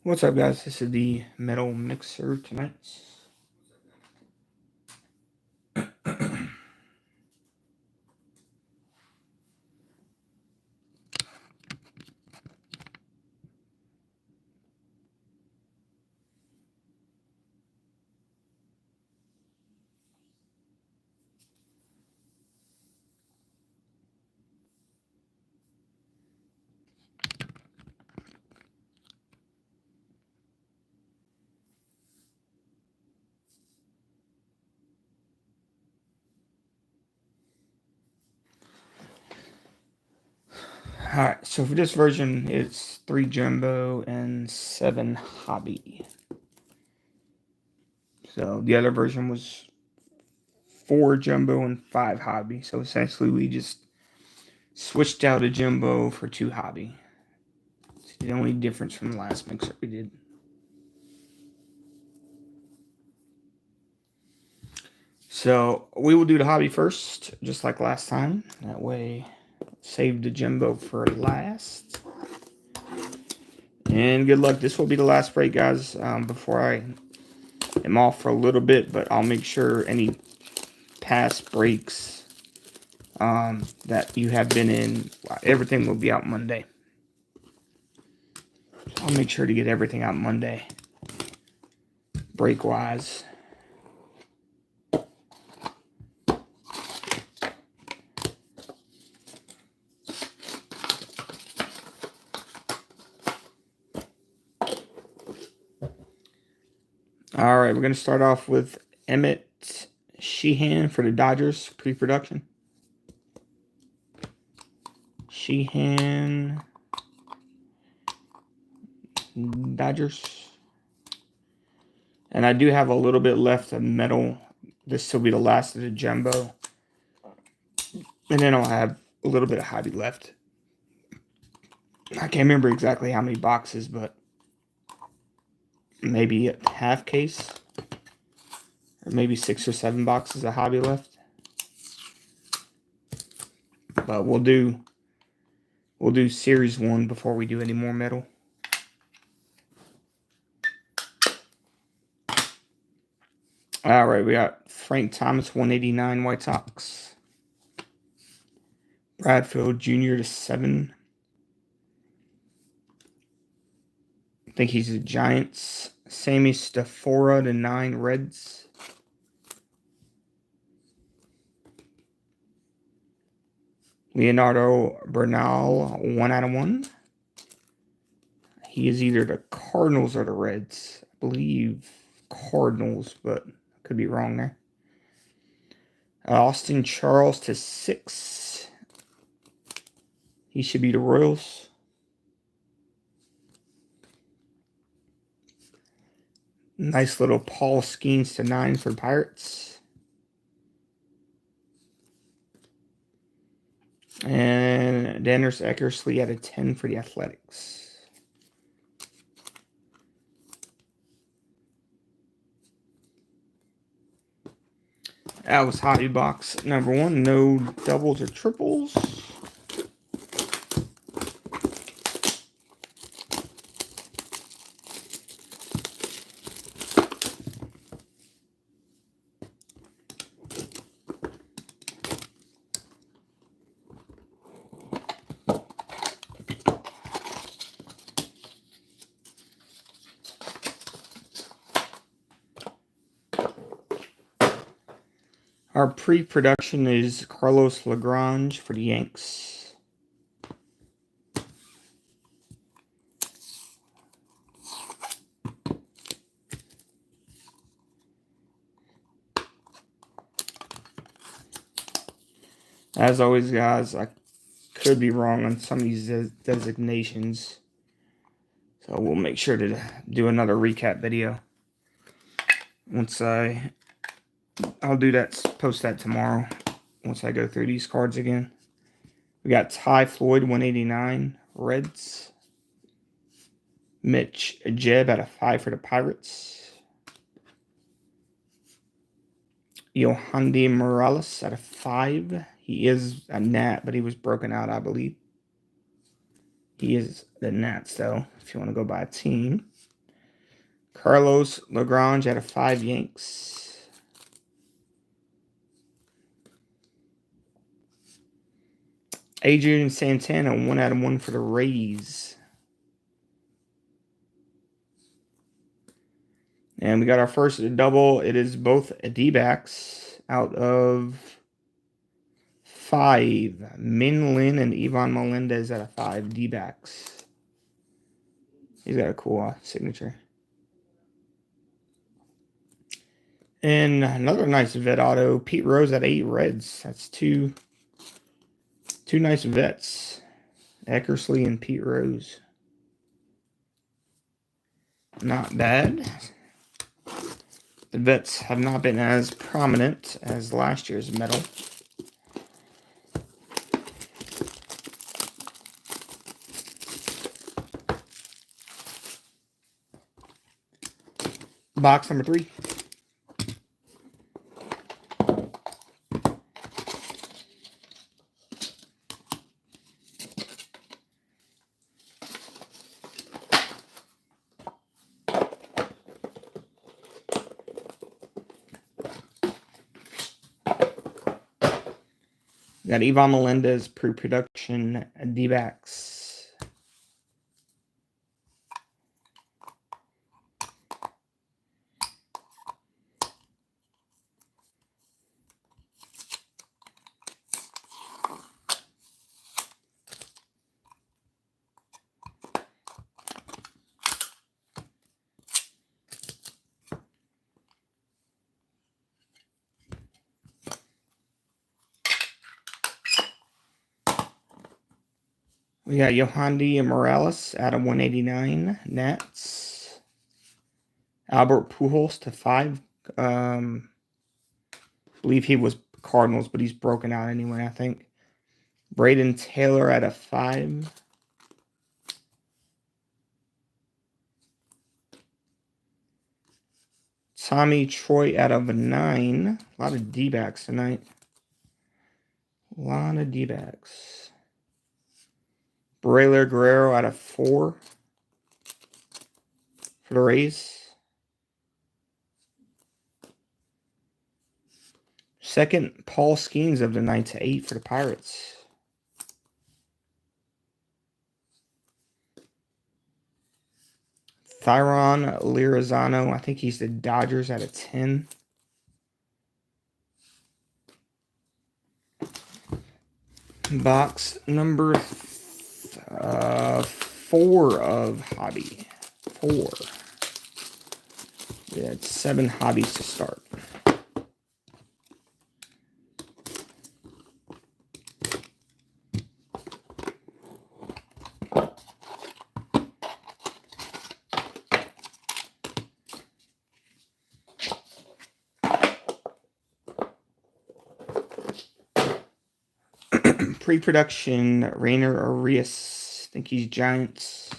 What's up, guys? This is the Metal Mixer tonight. Alright, so for this version, it's 3 Jumbo and 7 Hobby. So the other version was 4 Jumbo and 5 Hobby. So essentially, we just switched out a Jumbo for 2 Hobby. It's the only difference from the last mixer we did. So we will do the Hobby first, just like last time. That way, save the Jumbo for last. And good luck. This will be the last break, guys, before I am off for a little bit, but I'll make sure any past breaks that you have been in, everything will be out Monday. So I'll make sure to get everything out Monday, break-wise. All right, we're going to start off with Emmett Sheehan for the Dodgers pre-production. Sheehan, Dodgers. And I do have a little bit left of metal. This will be the last of the Jumbo. And then I'll have a little bit of hobby left. I can't remember exactly how many boxes, but maybe a half case. Or maybe 6 or 7 boxes of hobby left. But we'll do series 1 before we do any more metal. All right, we got Frank Thomas 189 White Sox. Bradfield Jr. to 7. I think he's the Giants. Sammy Stafora to 9 Reds. Leonardo Bernal 1/1. He is either the Cardinals or the Reds. I believe Cardinals, but could be wrong there. Austin Charles to 6. He should be the Royals. Nice little Paul Skeens to 9 for Pirates. And Dennis Eckersley at a 10 for the Athletics. That was hobby box number 1. No doubles or triples. Our pre-production is Carlos Lagrange for the Yanks. As always, guys, I could be wrong on some of these designations. So we'll make sure to do another recap video. Once I'll do that, post that tomorrow. Once I go through these cards again. We got Ty Floyd, 189, Reds. Mitch Jeb at a 5 for the Pirates. Yohandy Morales at a 5. He is a Nat, but he was broken out, I believe. He is the Nats, though, if you want to go by a team. Carlos Lagrange out of 5 Yanks. Adrian Santana, 1 out of 1 for the Rays. And we got our first double. It is both D-backs out of 5. Min Lin and Ivan Melendez out of 5 D-backs. He's got a cool signature. And another nice vet auto. Pete Rose at 8 Reds. That's two nice vets. Eckersley and Pete Rose. Not bad. The vets have not been as prominent as last year's medal. Box number 3. We got Ivan Melendez pre-production D-backs. We got Yohandy Morales out of 189 Nats. Albert Pujols to 5. I believe he was Cardinals, but he's broken out anyway, I think. Braden Taylor out of 5. Tommy Troy out of 9. A lot of D-backs tonight. A lot of D-backs. Braylor Guerrero out of 4 for the Rays. Second, Paul Skeens of the night to 8 for the Pirates. Thyron Lirazano, I think he's the Dodgers out of 10. Box number 4 of Hobby. 4. We had 7 hobbies to start. Pre-production, Rainer Arias. I think he's Giants.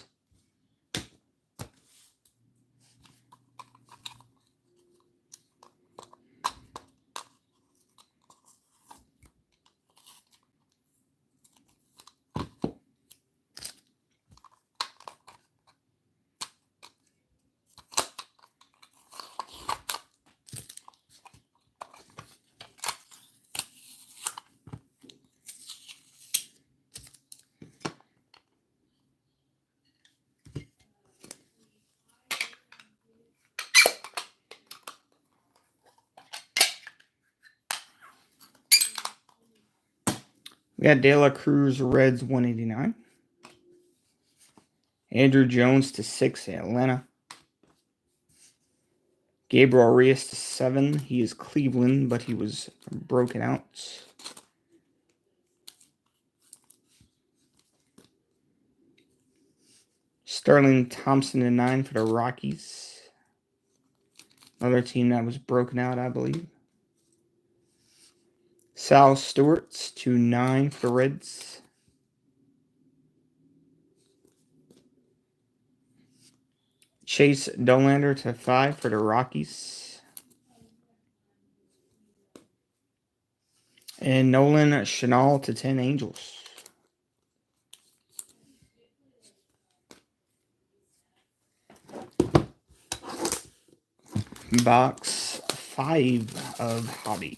We got De La Cruz, Reds, 189. Andrew Jones to 6, Atlanta. Gabriel Arias to 7. He is Cleveland, but he was broken out. Sterling Thompson to 9 for the Rockies. Another team that was broken out, I believe. Sal Stewart to 9 for the Reds. Chase Dollander to 5 for the Rockies. And Nolan Chanel to 10 Angels. Box 5 of Hobby.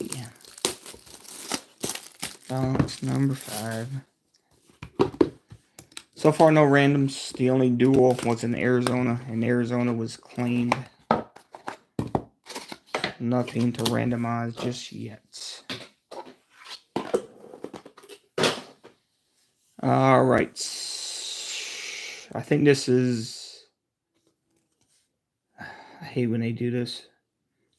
Box number 5. So far, no randoms. The only duel was in Arizona, and Arizona was claimed. Nothing to randomize just yet. All right. I think this is... I hate when they do this.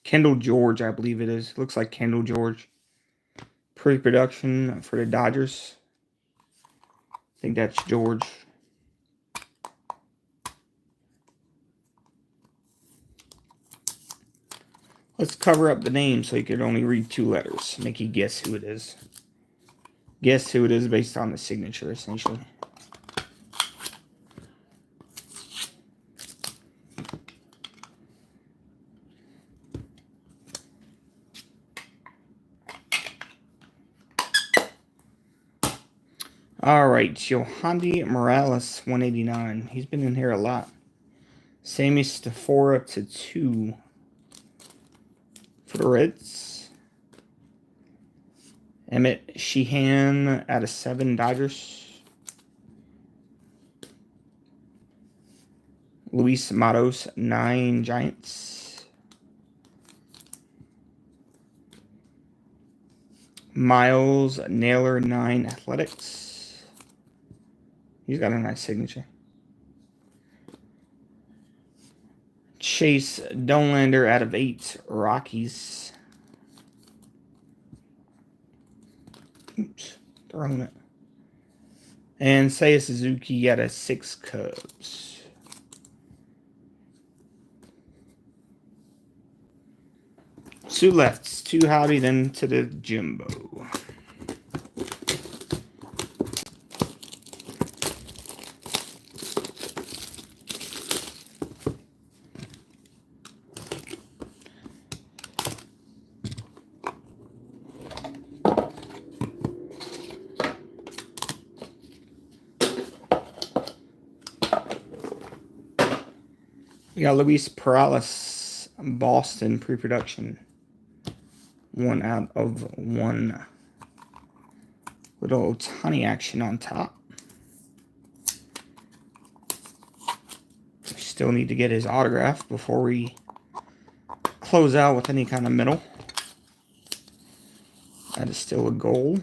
Kendall George, I believe it is. Looks like Kendall George. Pre-production for the Dodgers. I think that's George. Let's cover up the name so you could only read 2 letters. Make you guess who it is. Guess who it is based on the signature, essentially. All right, Yohandy Morales, 189. He's been in here a lot. Sammy Stafora to 2 for the Reds. Emmett Sheehan out of 7 Dodgers. Luis Matos, 9 Giants. Miles Naylor, 9 Athletics. He's got a nice signature. Chase Donlander out of 8 Rockies. Oops, throwing it. And Seiya Suzuki out of 6 Cubs. Two lefts, 2 Hobby, then to the Jumbo. We got Luis Perales, Boston pre-production. 1 out of 1. Little Ohtani action on top. We still need to get his autograph before we close out with any kind of medal. That is still a goal.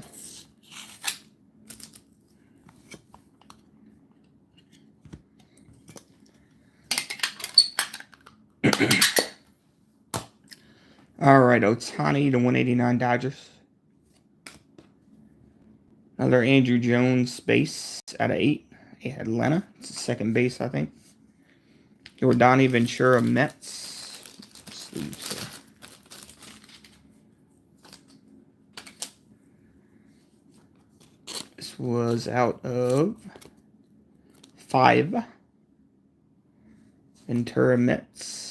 All right, Ohtani to 189 Dodgers. Another Andrew Jones base out of 8. Atlanta. It's a second base, I think. Yordany Ventura Mets. This was out of 5. Ventura Mets.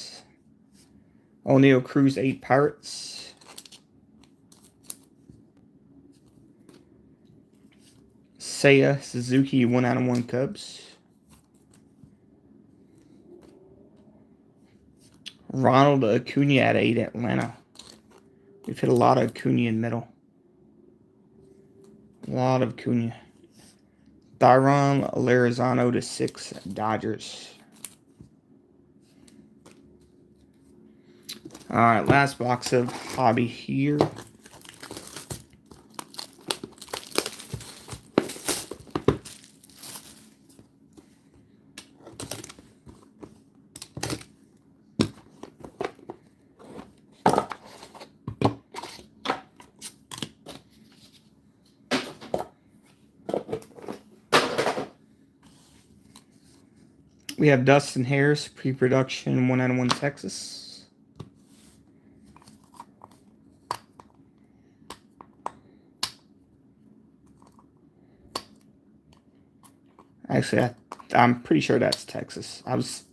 O'Neal Cruz, 8 Pirates. Seiya Suzuki, 1 out of 1 Cubs. Ronald Acuna at 8 Atlanta. We've hit a lot of Acuna in middle. A lot of Acuna. Thyron Larizano to 6 Dodgers. All right, last box of Hobby here. We have Dustin Harris, pre-production, 1 out of 1 Texas. Actually, I'm pretty sure that's Texas. I was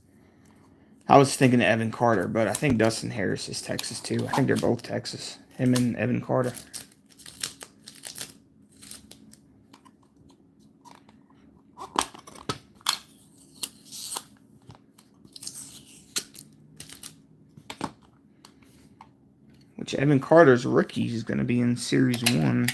thinking of Evan Carter, but I think Dustin Harris is Texas too. I think they're both Texas. Him and Evan Carter. which Evan Carter's rookie is going to be in Series 1.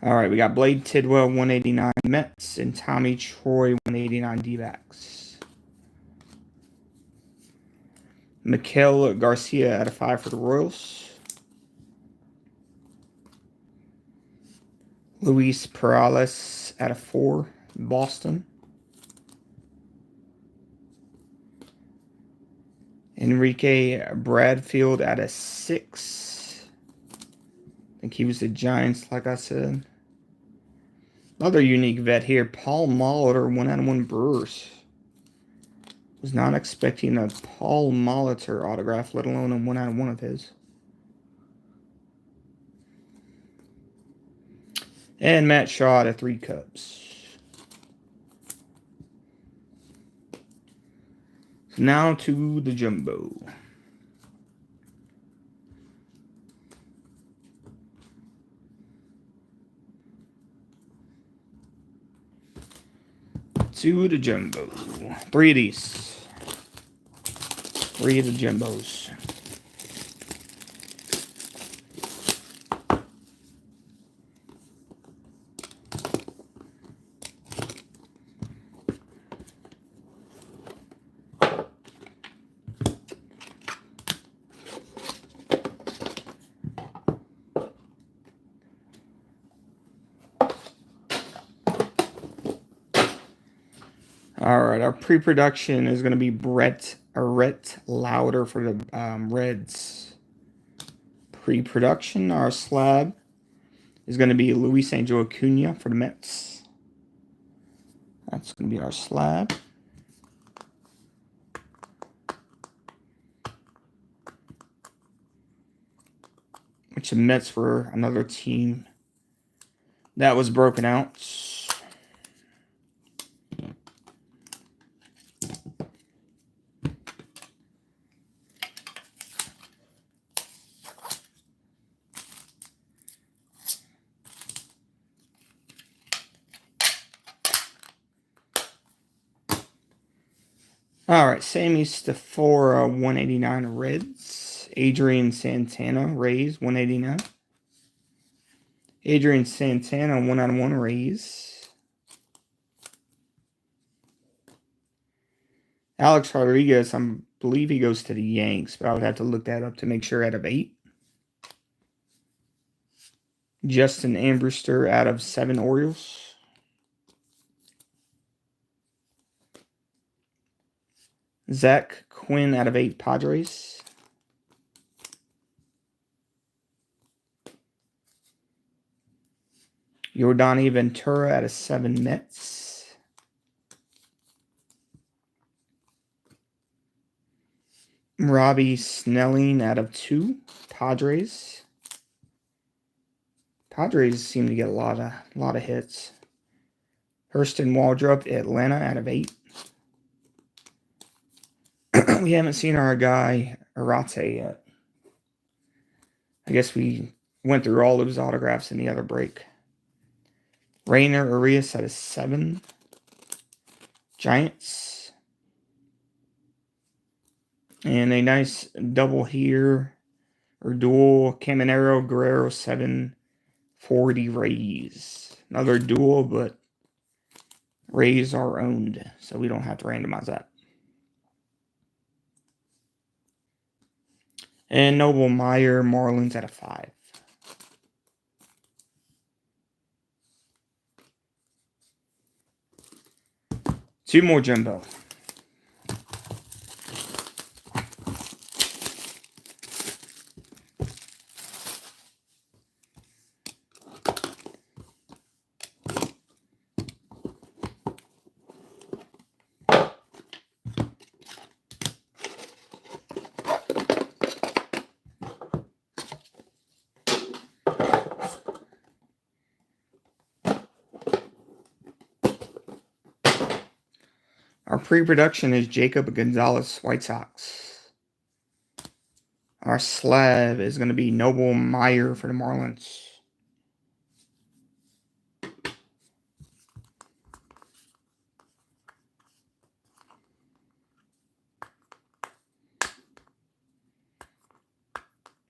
All right, we got Blade Tidwell, 189 Mets, and Tommy Troy, 189 D-backs. Miguel Garcia out of 5 for the Royals. Luis Perales out of 4, Boston. Enrique Bradfield out of 6. I think he was the Giants, like I said. Another unique vet here, Paul Molitor, 1/1 Brewers. Was not expecting a Paul Molitor autograph, let alone a 1/1 of his. And Matt Shaw out of 3 Cubs. So now to the jumbo. To the jumbo. 3 of these. 3 of the jumbos. All right, our pre-production is going to be Rhett Lauder for the Reds. Pre-production, our slab is going to be Luis Angel Acuna for the Mets. That's going to be our slab. Which the Mets were another team that was broken out. All right, Sammy Stafora, 189 Reds. Adrian Santana, Rays, 189. Adrian Santana, 1/1 Rays. Alex Rodriguez, I believe he goes to the Yanks, but I would have to look that up to make sure out of 8. Justin Ambrister out of 7 Orioles. Zach Quinn out of 8 Padres. Yordany Ventura out of 7 Mets. Robbie Snelling out of 2 Padres. Padres seem to get a lot of hits. Hurston Waldrop, Atlanta out of 8. We haven't seen our guy Arate yet. I guess we went through all of his autographs in the other break. Rainer Urias out of 7. Giants. And a nice double here, or dual, Caminero Guerrero 740 Rays. Another dual, but Rays are owned, so we don't have to randomize that. And Noble Meyer, Marlins out of 5. Two more jumbo. Our pre-production is Jacob Gonzalez, White Sox. Our slab is going to be Noble Meyer for the Marlins.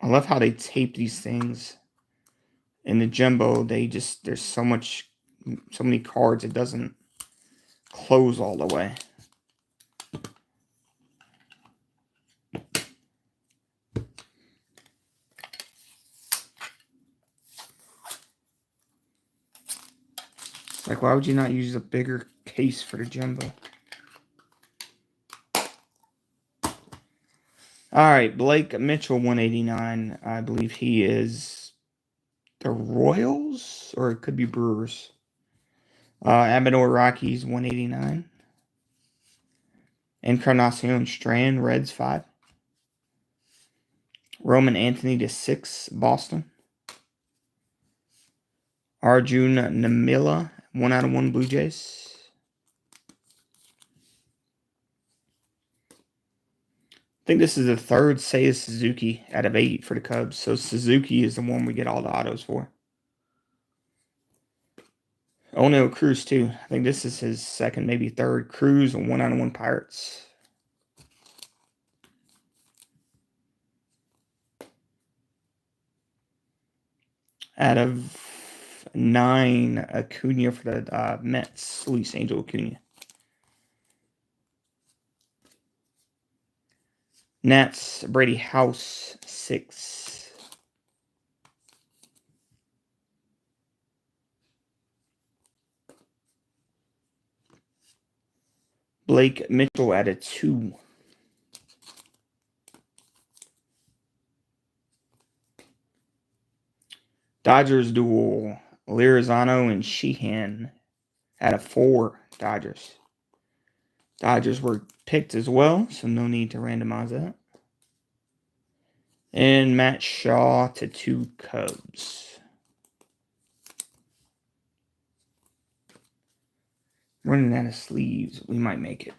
love how they tape these things. In the jumbo, there's so many cards, it doesn't close all the way. Like, why would you not use a bigger case for the jumbo? All right, Blake Mitchell, 189. I believe he is the Royals, or it could be Brewers. Amador Rockies, 189. Encarnacion Strand, Reds, 5. Roman Anthony to 6, Boston. Arjun Namila, 1/1 Blue Jays. I think this is the third Seiya Suzuki out of 8 for the Cubs. So Suzuki is the one we get all the autos for. O'Neal Cruz, too. I think this is his second, maybe third. Cruz, 1/1 Pirates. Out of 9, Acuna for the Mets. Luis Angel Acuna. Nats, Brady House, 6. Blake Mitchell at a 2. Dodgers duel, Liriano and Sheehan at a 4, Dodgers. Dodgers were picked as well, so no need to randomize that. And Matt Shaw to 2, Cubs. Running out of sleeves. We might make it.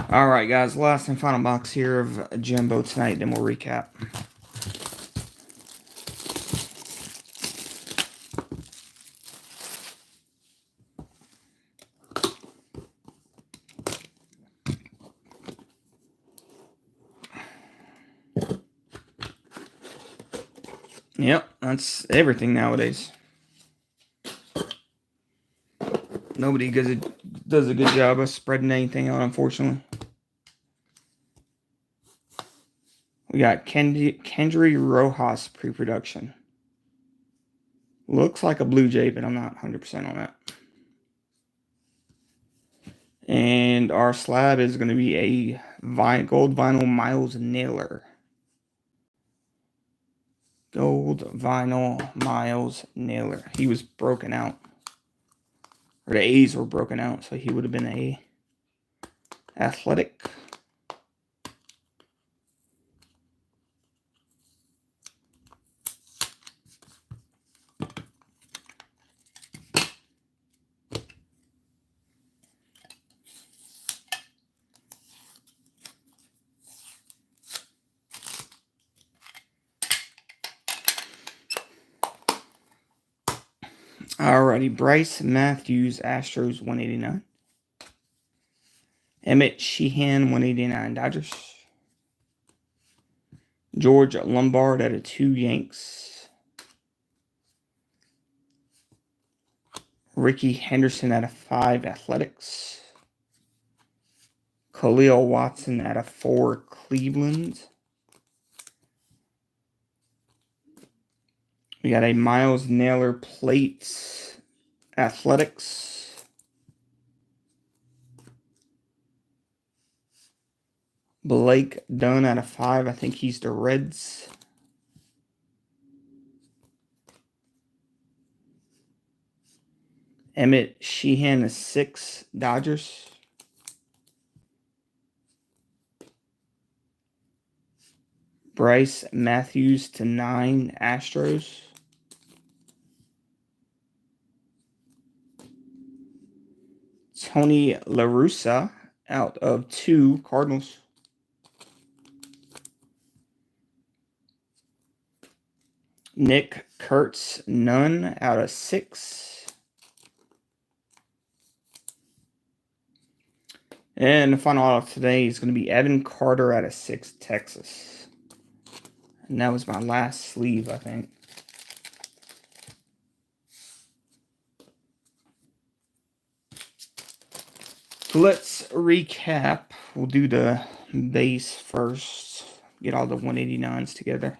All right, guys. Last and final box here of Jumbo tonight. Then we'll recap. Yep, that's everything nowadays. Nobody does a good job of spreading anything out, unfortunately. We got Kendry Rojas pre-production. Looks like a Blue Jay, but I'm not 100% on that. And our slab is going to be a gold vinyl Miles Naylor. Gold vinyl Miles Naylor. He was broken out. Or the A's were broken out, so he would have been a Athletic. Alrighty, Bryce Matthews, Astros, 189. Emmett Sheehan, 189, Dodgers. George Lombard at a 2, Yanks. Ricky Henderson at a 5, Athletics. Khalil Watson at a 4, Cleveland. We got a Miles Naylor Plates, Athletics. Blake Dunn out of 5. I think he's the Reds. Emmett Sheehan is 6, Dodgers. Bryce Matthews to 9, Astros. Tony La Russa out of 2, Cardinals. Nick Kurtz, none out of 6. And the final out of today is going to be Evan Carter out of 6, Texas. And that was my last sleeve, I think. So let's recap. We'll do the base first. Get all the 189s together.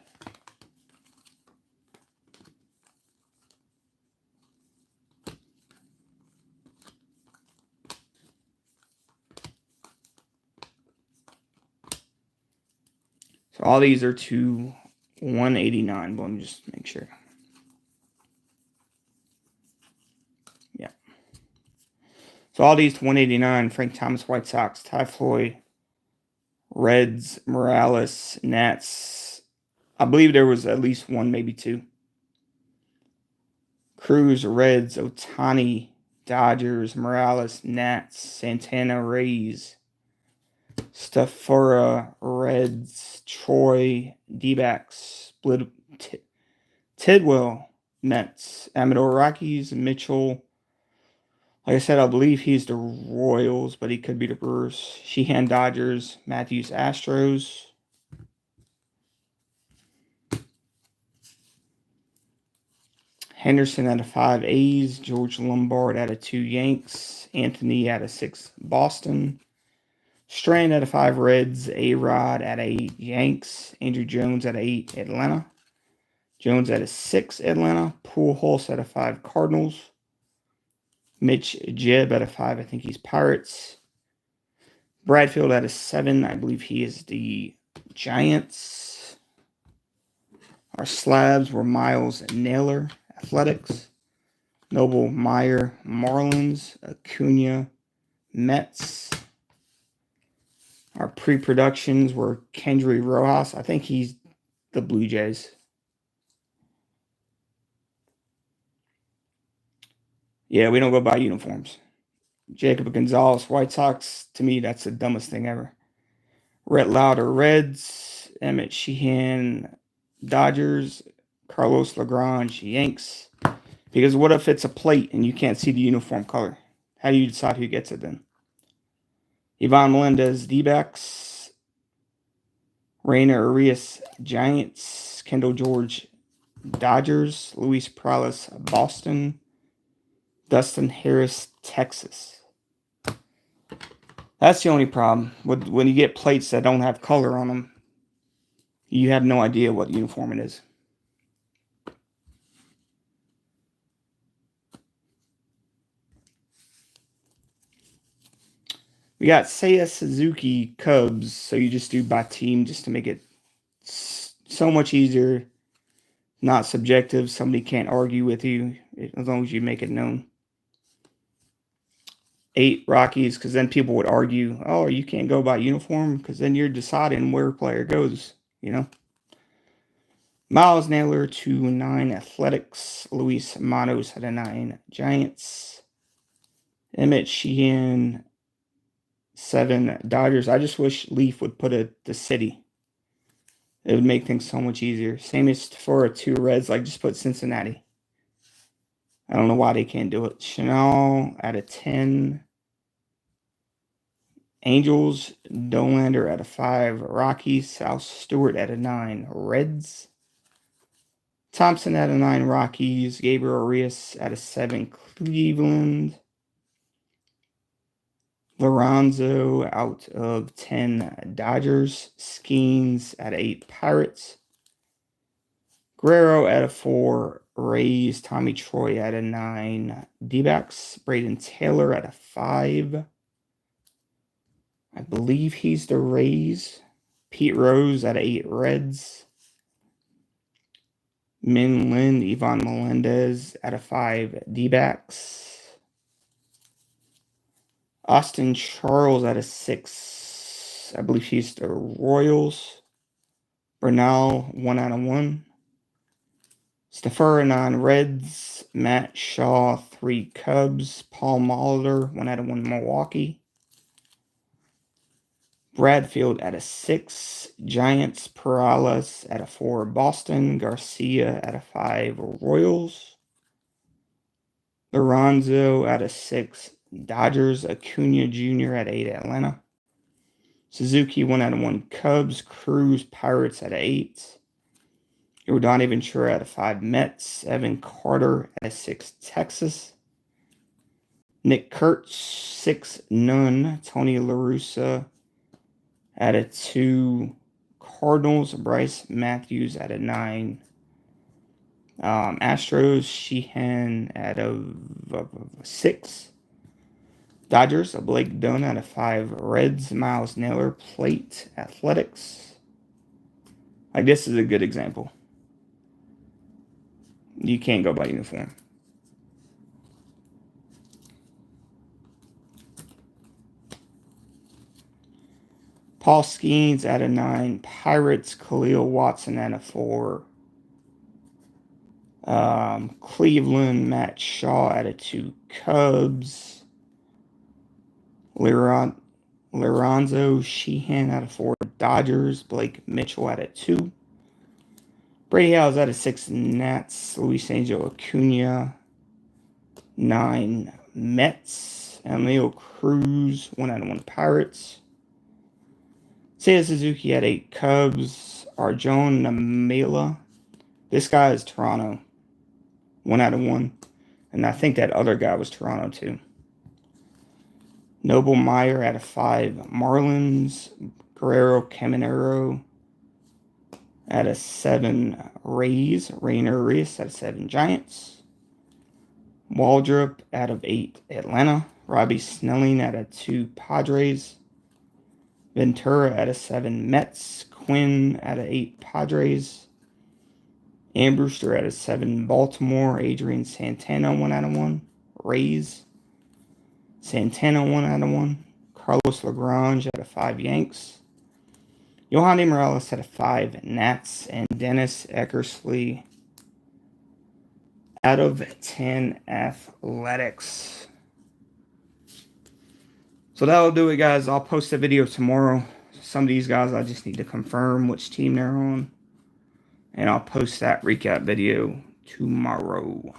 So all these are to 189. But let me just make sure. Yeah. So all these to 189. Frank Thomas, White Sox, Ty Floyd, Reds, Morales, Nats. I believe there was at least one, maybe two. Cruz, Reds, Ohtani, Dodgers, Morales, Nats, Santana, Rays, Stafura, Reds, Troy, D-backs, Tidwell, Mets, Amador, Rockies, Mitchell. Like I said, I believe he's the Royals, but he could be the Brewers. Sheehan, Dodgers, Matthews, Astros. Henderson out of 5 A's, George Lombard out of 2 Yanks, Anthony out of 6 Boston, Strand out of 5 Reds, A-Rod out of 8 Yanks, Andrew Jones out of 8 Atlanta, Jones out of 6 Atlanta, Pujols out of 5 Cardinals, Mitch Jebb out of 5, I think he's Pirates, Bradfield out of 7, I believe he is the Giants. Our slabs were Miles Naylor, Athletics, Noble Meyer, Marlins, Acuna, Mets. Our pre-productions were Kendry Rojas. I think he's the Blue Jays. Yeah, we don't go by uniforms. Jacob Gonzalez, White Sox. To me, that's the dumbest thing ever. Rhett Lauder, Reds. Emmett Sheehan, Dodgers. Carlos Lagrange, Yanks. Because what if it's a plate and you can't see the uniform color? How do you decide who gets it then? Ivan Melendez, D-backs. Rainer Urias, Giants. Kendall George, Dodgers. Luis Perales, Boston. Dustin Harris, Texas. That's the only problem. When you get plates that don't have color on them, you have no idea what uniform it is. We got Seiya Suzuki, Cubs. So you just do by team just to make it so much easier. Not subjective. Somebody can't argue with you as long as you make it known. 8 Rockies, because then people would argue, oh, you can't go by uniform, because then you're deciding where a player goes, you know. Miles Naylor to 9 Athletics. Luis Manos at a 9 Giants. Emmett Sheehan 7 Dodgers. I just wish Leaf would put the city. It would make things so much easier. Same as for 2 Reds, like just put Cincinnati. I don't know why they can't do it. Chanel at a 10. Angels, Dolander at a 5. Rockies, South Stewart at a 9. Reds. Thompson at a 9. Rockies. Gabriel Arias at a 7. Cleveland. Lorenzo out of 10 Dodgers. Skeens at 8 Pirates. Guerrero at a 4 Rays. Tommy Troy at a 9 D-backs. Braden Taylor at a 5. I believe he's the Rays. Pete Rose at 8 Reds. Min Lin, Ivan Melendez at a 5 D-backs. Austin Charles at a 6. I believe he's the Royals. Bernal, 1 out of 1. Stafura, 9 Reds. Matt Shaw, 3 Cubs. Paul Molitor, 1 out of 1 Milwaukee. Bradfield at a 6. Giants. Perales at a 4 Boston. Garcia at a 5 Royals. Lorenzo at a 6 Dodgers. Acuna Jr. at 8 Atlanta. Suzuki 1 out of 1 Cubs. Cruz Pirates at 8. Yordani Ventura out of 5, Mets. Evan Carter out of 6, Texas. Nick Kurtz, 6, none. Tony La Russa out of 2, Cardinals. Bryce Matthews out of 9. Astros, Sheehan out of 6. Dodgers, Blake Dunn out of 5. Reds, Miles Naylor. Plate Athletics. Like, this is a good example. You can't go by uniform. Paul Skeens out of 9. Pirates, Khalil Watson out of 4. Cleveland, Matt Shaw out of 2. Cubs, Lorenzo Sheehan out of 4. Dodgers, Blake Mitchell out of 2. Brady Howes out of 6. Nats, Luis Angel Acuna. 9, Mets. Emil Cruz, 1 out of 1. Pirates. Seiya Suzuki at 8. Cubs. Arjun Namela. This guy is Toronto. 1 out of 1. And I think that other guy was Toronto too. Noble Meyer out of 5. Marlins. Guerrero Caminero out of 7. Rays. Rainer Reyes out of 7. Giants. Waldrop out of 8. Atlanta. Robbie Snelling out of 2. Padres. Ventura out of 7. Mets. Quinn out of 8. Padres. Ambrewster out of 7. Baltimore. Adrian Santana 1 out of 1. Rays. Santana 1 out of 1. Carlos Lagrange out of 5. Yanks. Yohani Morales out of 5. Nats. And Dennis Eckersley out of 10. Athletics. So that'll do it, guys. I'll post a video tomorrow. Some of these guys I just need to confirm which team they're on. And I'll post that recap video tomorrow.